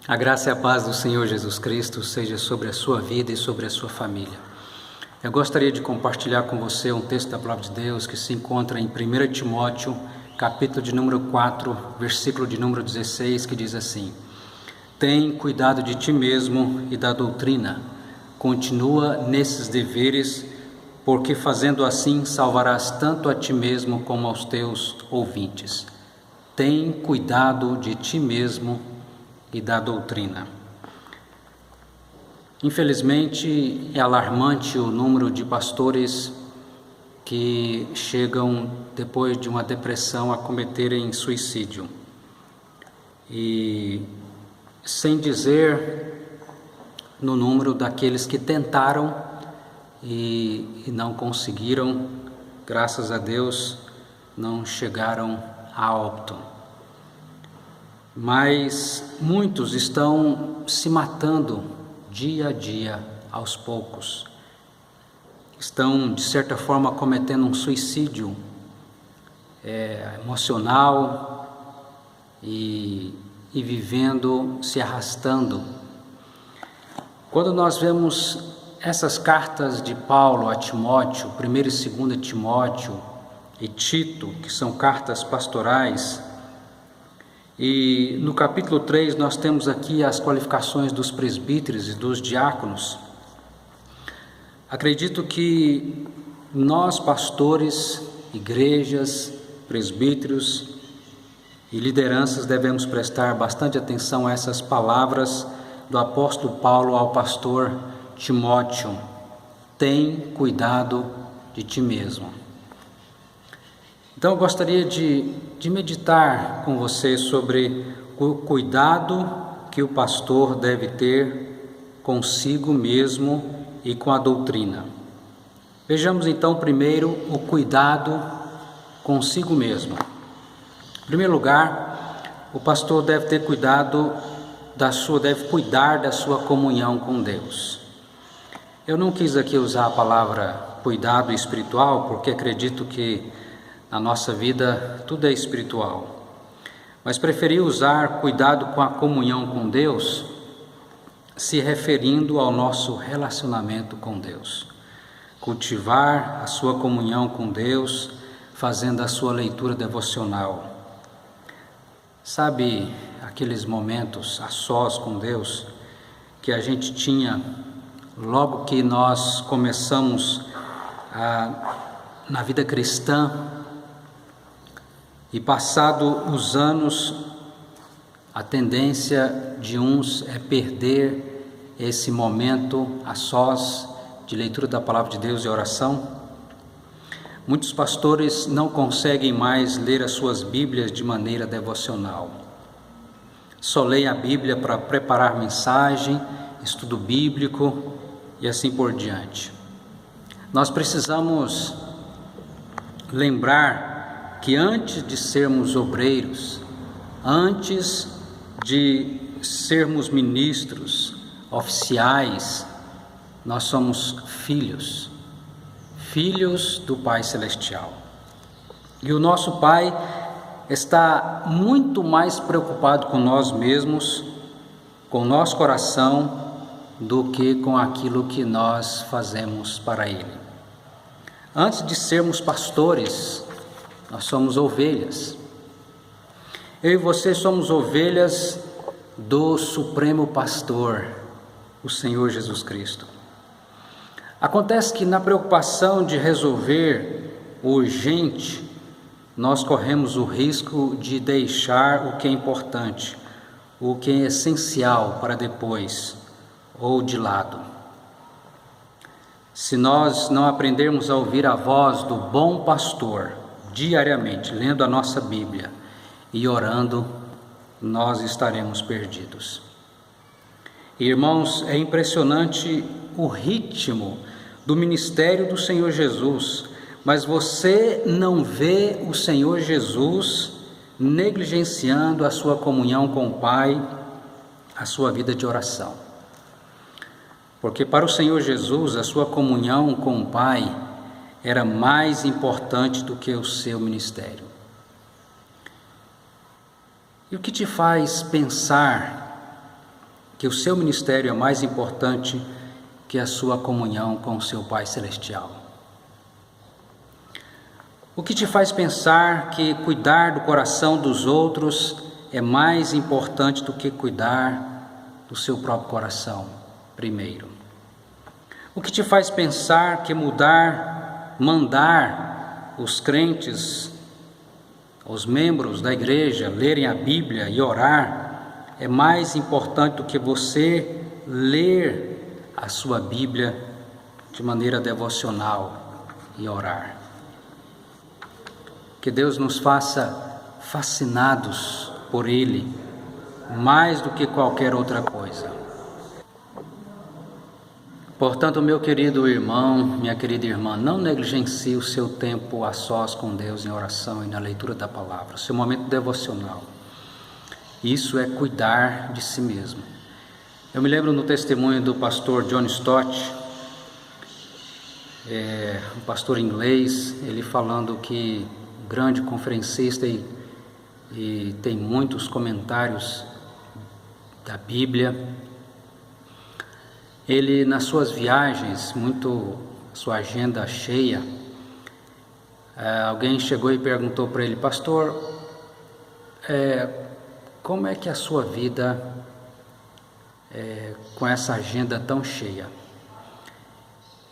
A graça e a paz do Senhor Jesus Cristo seja sobre a sua vida e sobre a sua família. Eu gostaria de compartilhar com você um texto da Palavra de Deus que se encontra em 1 Timóteo, capítulo de número 4, versículo de número 16, que diz assim: Tem cuidado de ti mesmo e da doutrina, continua nesses deveres, porque fazendo assim salvarás tanto a ti mesmo como aos teus ouvintes. Tem cuidado de ti mesmo e da doutrina. Infelizmente, é alarmante o número de pastores que chegam, depois de uma depressão, a cometerem suicídio. E sem dizer no número daqueles que tentaram e não conseguiram, graças a Deus, não chegaram a óbito. Mas muitos estão se matando dia a dia, aos poucos. Estão, de certa forma, cometendo um suicídio emocional e vivendo, se arrastando. Quando nós vemos essas cartas de Paulo a Timóteo, 1 e 2 Timóteo e Tito, que são cartas pastorais, e no capítulo 3 nós temos aqui as qualificações dos presbíteros e dos diáconos. Acredito que nós, pastores, igrejas, presbíteros e lideranças, devemos prestar bastante atenção a essas palavras do apóstolo Paulo ao pastor Timóteo: tem cuidado de ti mesmo. Então eu gostaria de meditar com você sobre o cuidado que o pastor deve ter consigo mesmo e com a doutrina. Vejamos então primeiro o cuidado consigo mesmo. Em primeiro lugar, o pastor deve ter cuidado deve cuidar da sua comunhão com Deus. Eu não quis aqui usar a palavra cuidado espiritual, porque acredito que na nossa vida tudo é espiritual, mas preferi usar cuidado com a comunhão com Deus, se referindo ao nosso relacionamento com Deus. Cultivar a sua comunhão com Deus, fazendo a sua leitura devocional. Sabe aqueles momentos a sós com Deus que a gente tinha logo que nós começamos na vida cristã? E passado os anos, a tendência de uns é perder esse momento a sós de leitura da palavra de Deus e oração. Muitos pastores não conseguem mais ler as suas Bíblias de maneira devocional. Só leem a Bíblia para preparar mensagem, estudo bíblico e assim por diante. Nós precisamos lembrar que antes de sermos obreiros, antes de sermos ministros, oficiais, nós somos filhos do Pai Celestial. E o nosso Pai está muito mais preocupado com nós mesmos, com o nosso coração, do que com aquilo que nós fazemos para Ele. Antes de sermos pastores, nós somos ovelhas. Eu e você somos ovelhas do Supremo Pastor, o Senhor Jesus Cristo. Acontece que na preocupação de resolver o urgente, nós corremos o risco de deixar o que é importante, o que é essencial para depois, ou de lado. Se nós não aprendermos a ouvir a voz do bom pastor, diariamente, lendo a nossa Bíblia e orando, nós estaremos perdidos. Irmãos, é impressionante o ritmo do ministério do Senhor Jesus, mas você não vê o Senhor Jesus negligenciando a sua comunhão com o Pai, a sua vida de oração. Porque para o Senhor Jesus, a sua comunhão com o Pai era mais importante do que o seu ministério. E o que te faz pensar que o seu ministério é mais importante que a sua comunhão com o seu Pai Celestial? O que te faz pensar que cuidar do coração dos outros é mais importante do que cuidar do seu próprio coração primeiro? O que te faz pensar que mandar os crentes, os membros da igreja, lerem a Bíblia e orar é mais importante do que você ler a sua Bíblia de maneira devocional e orar? Que Deus nos faça fascinados por Ele, mais do que qualquer outra coisa. Portanto, meu querido irmão, minha querida irmã, não negligencie o seu tempo a sós com Deus em oração e na leitura da palavra, o seu momento devocional. Isso é cuidar de si mesmo. Eu me lembro no testemunho do pastor John Stott, um pastor inglês, ele falando que grande conferencista e tem muitos comentários da Bíblia. Ele, nas suas viagens, sua agenda cheia, alguém chegou e perguntou para ele: pastor, como é que é a sua vida com essa agenda tão cheia?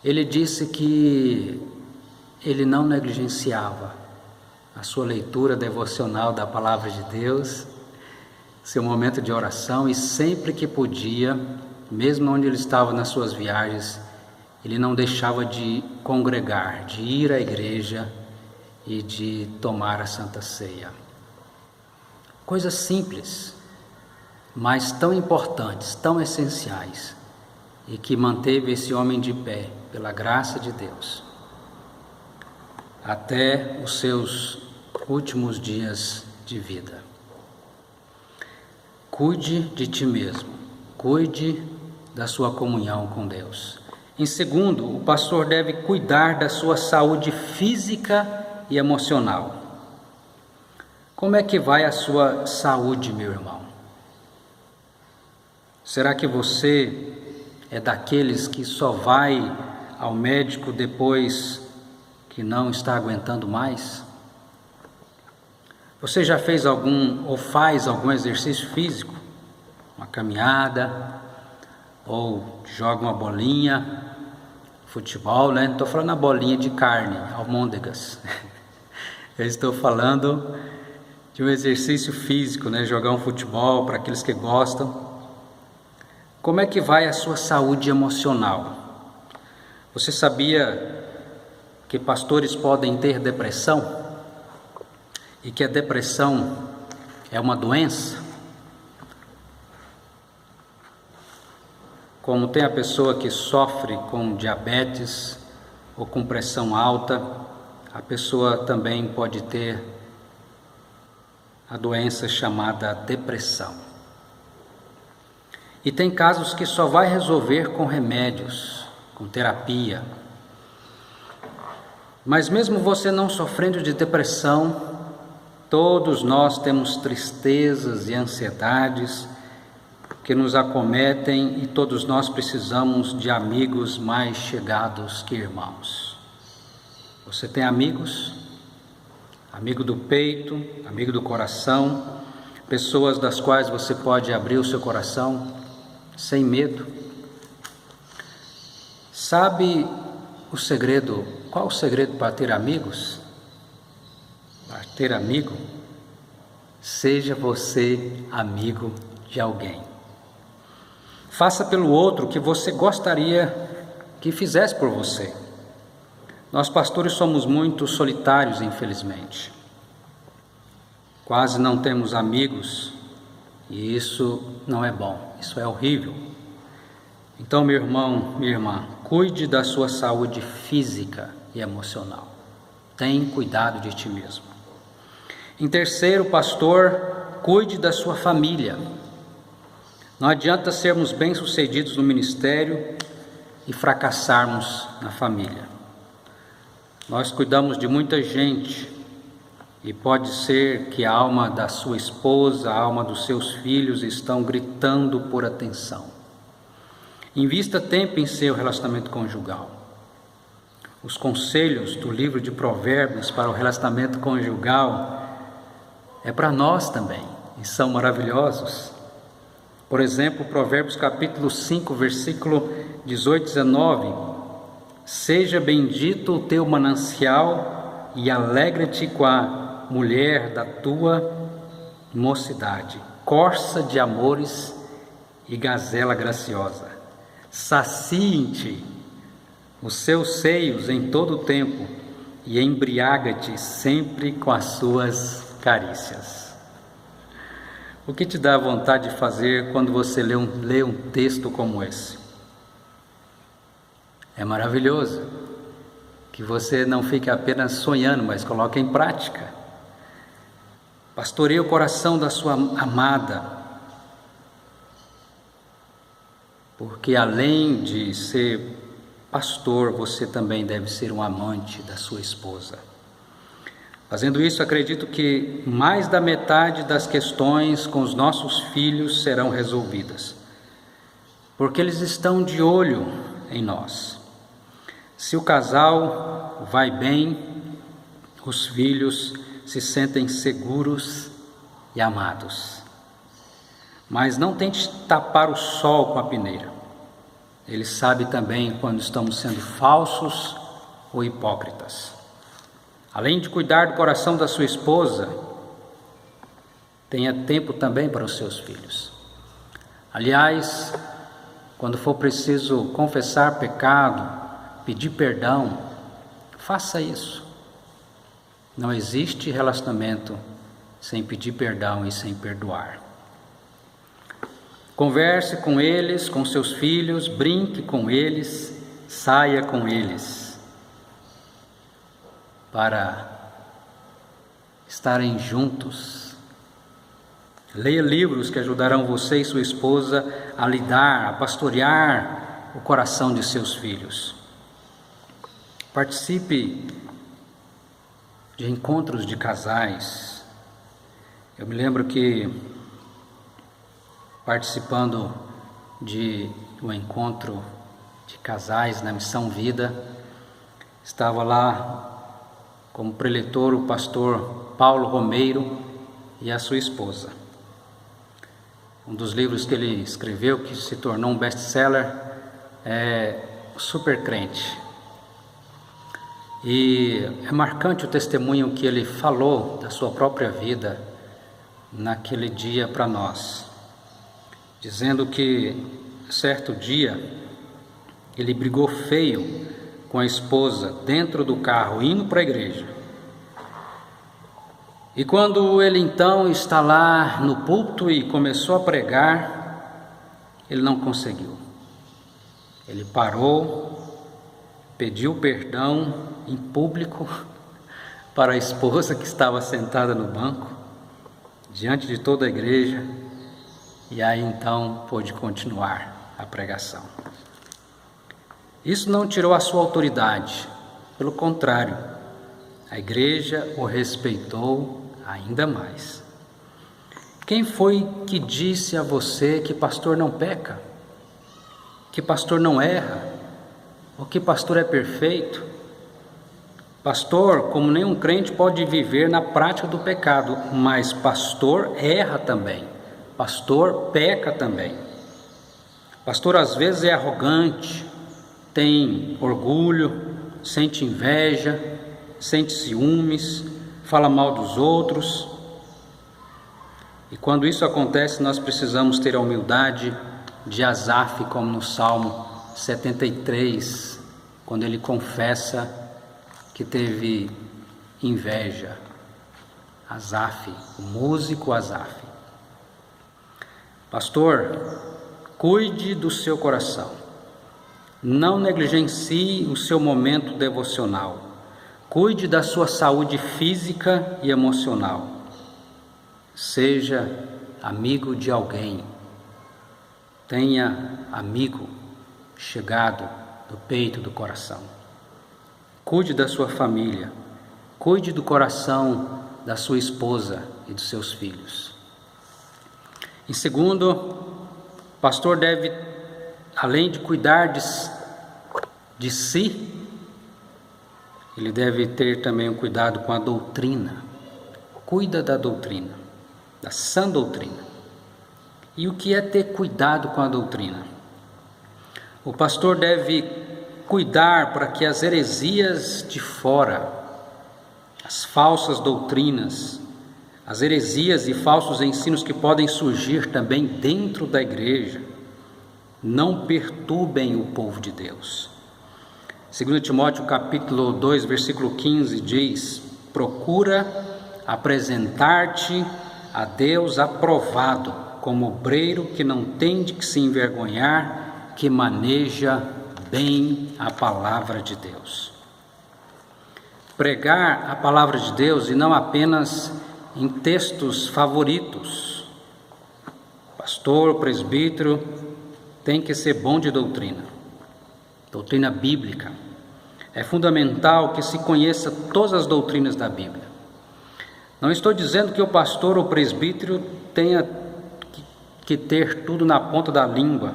Ele disse que ele não negligenciava a sua leitura devocional da Palavra de Deus, seu momento de oração, e sempre que podia, mesmo onde ele estava nas suas viagens, ele não deixava de congregar, de ir à igreja e de tomar a Santa Ceia. Coisas simples, mas tão importantes, tão essenciais, e que manteve esse homem de pé, pela graça de Deus, até os seus últimos dias de vida. Cuide de ti mesmo, cuide da sua comunhão com Deus. Em segundo, o pastor deve cuidar da sua saúde física e emocional. Como é que vai a sua saúde, meu irmão? Será que você é daqueles que só vai ao médico depois que não está aguentando mais? Você já fez ou faz algum exercício físico? Uma caminhada, ou joga uma bolinha, futebol, né? Não estou falando a bolinha de carne, almôndegas. Eu estou falando de um exercício físico, né? Jogar um futebol para aqueles que gostam. Como é que vai a sua saúde emocional? Você sabia que pastores podem ter depressão? E que a depressão é uma doença? Como tem a pessoa que sofre com diabetes ou com pressão alta, a pessoa também pode ter a doença chamada depressão. E tem casos que só vai resolver com remédios, com terapia. Mas mesmo você não sofrendo de depressão, todos nós temos tristezas e ansiedades que nos acometem, e todos nós precisamos de amigos mais chegados que irmãos. Você tem amigos? Amigo do peito, amigo do coração, pessoas das quais você pode abrir o seu coração sem medo. Sabe o segredo? Qual o segredo para ter amigos? Para ter amigo? Seja você amigo de alguém. Faça pelo outro o que você gostaria que fizesse por você. Nós pastores somos muito solitários, infelizmente. Quase não temos amigos, e isso não é bom, isso é horrível. Então, meu irmão, minha irmã, cuide da sua saúde física e emocional. Tenha cuidado de ti mesmo. Em terceiro, pastor, cuide da sua família. Não adianta sermos bem-sucedidos no ministério e fracassarmos na família. Nós cuidamos de muita gente E pode ser que a alma da sua esposa, a alma dos seus filhos estão gritando por atenção. Invista tempo em seu relacionamento conjugal. Os conselhos do livro de Provérbios para o relacionamento conjugal é para nós também, e são maravilhosos. Por exemplo, Provérbios capítulo 5, versículo 18 e 19. Seja bendito o teu manancial e alegra-te com a mulher da tua mocidade, corça de amores e gazela graciosa. Saciem-te os seus seios em todo o tempo e embriaga-te sempre com as suas carícias. O que te dá vontade de fazer quando você lê um texto como esse? É maravilhoso que você não fique apenas sonhando, mas coloque em prática. Pastoreie o coração da sua amada, porque além de ser pastor, você também deve ser um amante da sua esposa. Fazendo isso, acredito que mais da metade das questões com os nossos filhos serão resolvidas, porque eles estão de olho em nós. Se o casal vai bem, os filhos se sentem seguros e amados. Mas não tente tapar o sol com a peneira. Ele sabe também quando estamos sendo falsos ou hipócritas. Além de cuidar do coração da sua esposa, tenha tempo também para os seus filhos. Aliás, quando for preciso confessar pecado, pedir perdão, faça isso. Não existe relacionamento sem pedir perdão e sem perdoar. Converse com eles, com seus filhos, brinque com eles, saia com eles, para estarem juntos. Leia livros que ajudarão você e sua esposa a lidar, a pastorear o coração de seus filhos. Participe de encontros de casais. Eu me lembro que, participando de um encontro de casais na Missão Vida, estava lá como preletor o pastor Paulo Romeiro e a sua esposa. Um dos livros que ele escreveu, que se tornou um best-seller, é Super Crente. E é marcante o testemunho que ele falou da sua própria vida naquele dia para nós, dizendo que certo dia ele brigou feio com a esposa dentro do carro, indo para a igreja. E quando ele então está lá no púlpito e começou a pregar, ele não conseguiu. Ele parou, pediu perdão em público para a esposa que estava sentada no banco, diante de toda a igreja, e aí então pôde continuar a pregação. Isso não tirou a sua autoridade, pelo contrário, a igreja o respeitou ainda mais. Quem foi que disse a você que pastor não peca, que pastor não erra, ou que pastor é perfeito? Pastor, como nenhum crente, pode viver na prática do pecado, mas pastor erra também, pastor peca também. Pastor às vezes é arrogante, tem orgulho, sente inveja, sente ciúmes, fala mal dos outros. E quando isso acontece, nós precisamos ter a humildade de Asaf, como no Salmo 73, quando ele confessa que teve inveja. Asaf, o músico Asaf. Pastor, cuide do seu coração. Não negligencie o seu momento devocional. Cuide da sua saúde física e emocional. Seja amigo de alguém. Tenha amigo chegado do peito do coração. Cuide da sua família. Cuide do coração da sua esposa e dos seus filhos. Em segundo, o pastor deve, além de cuidar de si, ele deve ter também um cuidado com a doutrina. Cuida da doutrina, da sã doutrina. E o que é ter cuidado com a doutrina? O pastor deve cuidar para que as heresias de fora, as falsas doutrinas, as heresias e falsos ensinos que podem surgir também dentro da igreja, não perturbem o povo de Deus. 2 Timóteo capítulo 2, versículo 15 diz: procura apresentar-te a Deus aprovado, como obreiro que não tem de que se envergonhar, que maneja bem a palavra de Deus. Pregar a palavra de Deus e não apenas em textos favoritos. Pastor, presbítero, tem que ser bom de doutrina bíblica. É fundamental que se conheça todas as doutrinas da Bíblia. Não estou dizendo que o pastor ou presbítero tenha que ter tudo na ponta da língua,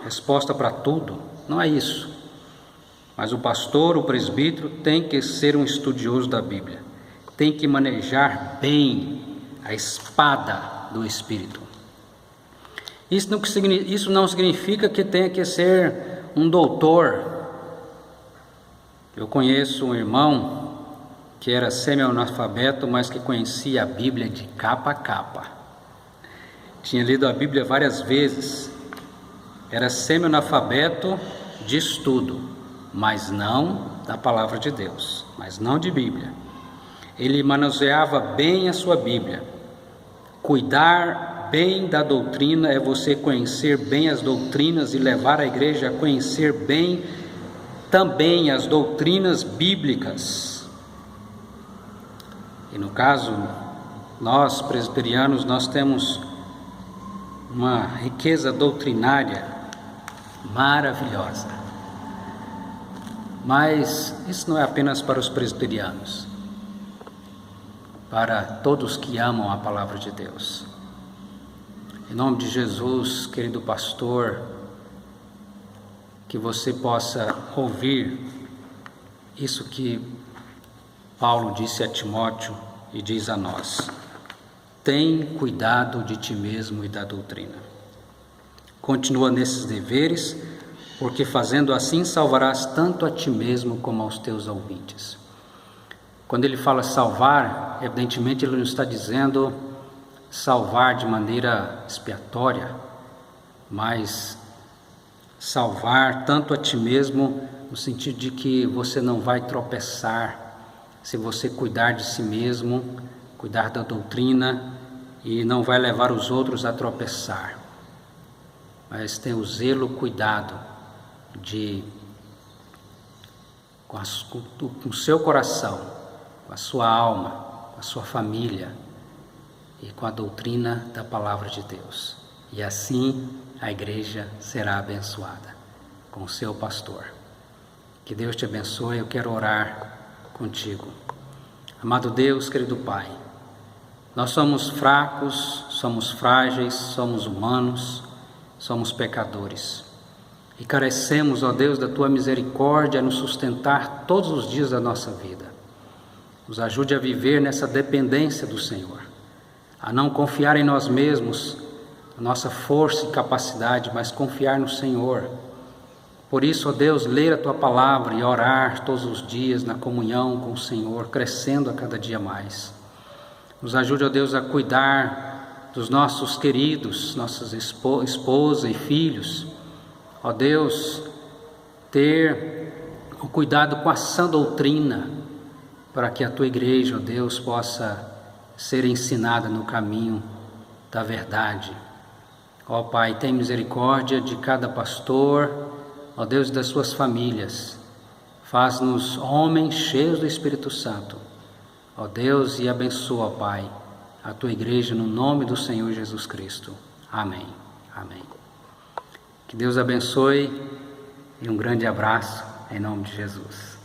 resposta para tudo, não é isso. Mas o pastor, o presbítero, tem que ser um estudioso da Bíblia, tem que manejar bem a espada do Espírito. Isso não significa que tenha que ser um doutor. Eu conheço um irmão que era semi-analfabeto, mas que conhecia a Bíblia de capa a capa. Tinha lido a Bíblia várias vezes. Era semi-analfabeto de estudo, mas não da palavra de Deus, mas não de Bíblia. Ele manuseava bem a sua Bíblia. Cuidar bem da doutrina é você conhecer bem as doutrinas e levar a igreja a conhecer bem também as doutrinas bíblicas. E no caso, nós presbiterianos, nós temos uma riqueza doutrinária maravilhosa. Mas isso não é apenas para os presbiterianos, para todos que amam a palavra de Deus. Em nome de Jesus, querido pastor, que você possa ouvir isso que Paulo disse a Timóteo e diz a nós: tem cuidado de ti mesmo e da doutrina. Continua nesses deveres, porque fazendo assim salvarás tanto a ti mesmo como aos teus ouvintes. Quando ele fala salvar, evidentemente ele não está dizendo salvar de maneira expiatória, mas salvar tanto a ti mesmo no sentido de que você não vai tropeçar se você cuidar de si mesmo, cuidar da doutrina, e não vai levar os outros a tropeçar, mas tem o zelo, o cuidado de com o seu coração, com a sua alma, com a sua família e com a doutrina da palavra de Deus. E assim a igreja será abençoada com o seu pastor. Que Deus te abençoe. Eu quero orar contigo. Amado Deus, querido Pai, nós somos fracos, somos frágeis, somos humanos, somos pecadores. E carecemos, ó Deus, da Tua misericórdia a nos sustentar todos os dias da nossa vida. Nos ajude a viver nessa dependência do Senhor, a não confiar em nós mesmos, a nossa força e capacidade, mas confiar no Senhor. Por isso, ó Deus, ler a Tua palavra e orar todos os dias na comunhão com o Senhor, crescendo a cada dia mais. Nos ajude, ó Deus, a cuidar dos nossos queridos, nossas esposa e filhos. Ó Deus, ter o cuidado com a sã doutrina, para que a Tua igreja, ó Deus, possa ser ensinada no caminho da verdade. Ó Pai, tem misericórdia de cada pastor, ó Deus, das suas famílias. Faz-nos homens cheios do Espírito Santo, ó Deus, e abençoa, ó Pai, a Tua igreja no nome do Senhor Jesus Cristo. Amém. Amém. Que Deus abençoe e um grande abraço em nome de Jesus.